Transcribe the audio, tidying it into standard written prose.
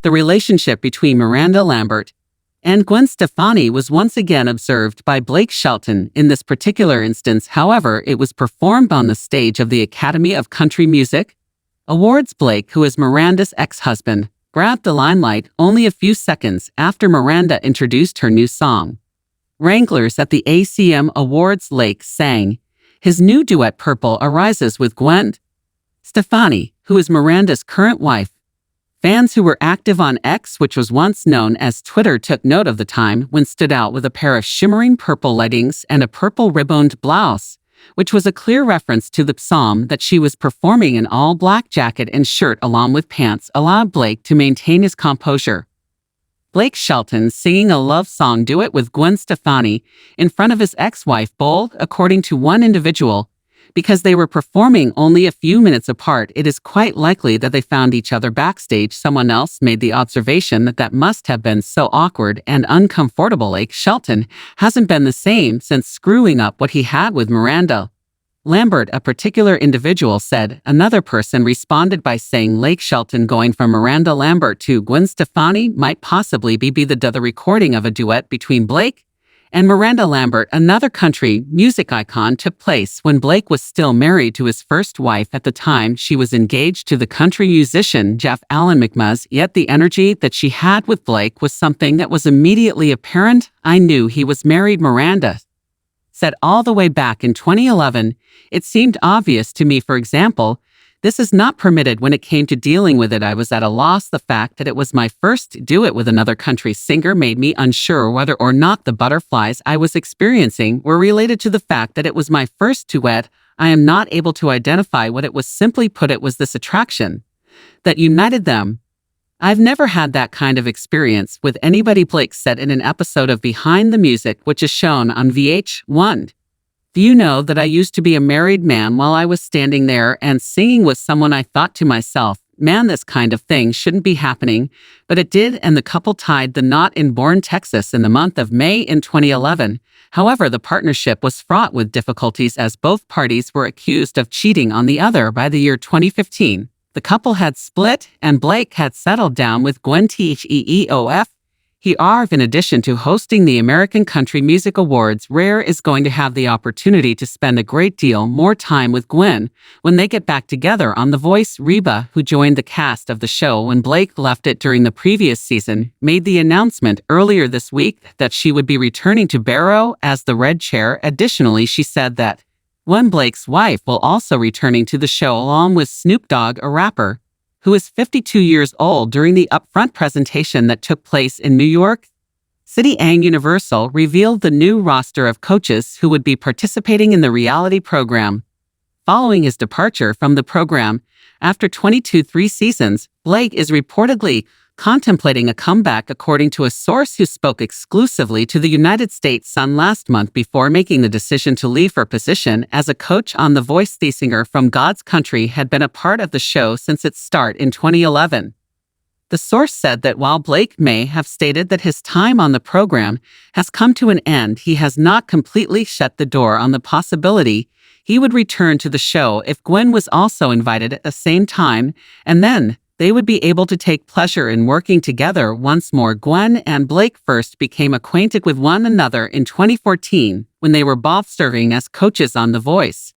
The relationship between Miranda Lambert and Gwen Stefani was once again observed by Blake Shelton. In this particular instance, however, it was performed on the stage of the Academy of Country Music Awards. Blake, who is Miranda's ex-husband, grabbed the limelight only a few seconds after Miranda introduced her new song, Wranglers, at the ACM Awards. Blake sang his new duet Purple Arises with Gwen Stefani, who is Miranda's current wife. Fans who were active on X, which was once known as Twitter, took note of the time when stood out with a pair of shimmering purple leggings and a purple ribboned blouse, which was a clear reference to the psalm that she was performing. An all-black jacket and shirt along with pants allowed Blake to maintain his composure. Blake Shelton singing a love song duet with Gwen Stefani in front of his ex-wife, bold, according to one individual. Because they were performing only a few minutes apart, it is quite likely that they found each other backstage. Someone else made the observation that that must have been so awkward and uncomfortable. Blake Shelton hasn't been the same since screwing up what he had with Miranda Lambert, a particular individual said. Another person responded by saying Blake Shelton going from Miranda Lambert to Gwen Stefani might possibly be the recording of a duet between Blake and Miranda Lambert. Another country music icon took place when Blake was still married to his first wife. At the time, she was engaged to the country musician Jeff Allen McMuzz, yet the energy that she had with Blake was something that was immediately apparent. I knew he was married, Miranda said all the way back in 2011. It seemed obvious to me. For example, this is not permitted when it came to dealing with it. I was at a loss. The fact that it was my first duet with another country singer made me unsure whether or not the butterflies I was experiencing were related to the fact that it was my first duet. I am not able to identify what it was. Simply put, it was this attraction that united them. I've never had that kind of experience with anybody, Blake said in an episode of Behind the Music, which is shown on VH1. Do you know that I used to be a married man? While I was standing there and singing with someone, I thought to myself, man, this kind of thing shouldn't be happening. But it did, and the couple tied the knot in Bourne, Texas in the month of May in 2011. However, the partnership was fraught with difficulties as both parties were accused of cheating on the other. By the year 2015, the couple had split and Blake had settled down with Gwen Stefani. In addition to hosting the American Country Music Awards, Rare is going to have the opportunity to spend a great deal more time with Gwen when they get back together on The Voice. Reba, who joined the cast of the show when Blake left it during the previous season, made the announcement earlier this week that she would be returning to Barrow as the Red Chair. Additionally, she said that Gwen, Blake's wife, will also returning to the show along with Snoop Dogg, a rapper who is 52 years old. During the upfront presentation that took place in New York City, Universal revealed the new roster of coaches who would be participating in the reality program. Following his departure from the program after 3 seasons, Blake is reportedly contemplating a comeback, according to a source who spoke exclusively to the United States Sun last month before making the decision to leave her position as a coach on The Voice. The singer from God's Country had been a part of the show since its start in 2011. The source said that while Blake may have stated that his time on the program has come to an end, he has not completely shut the door on the possibility he would return to the show if Gwen was also invited at the same time, and then they would be able to take pleasure in working together once more. Gwen and Blake first became acquainted with one another in 2014 when they were both serving as coaches on The Voice.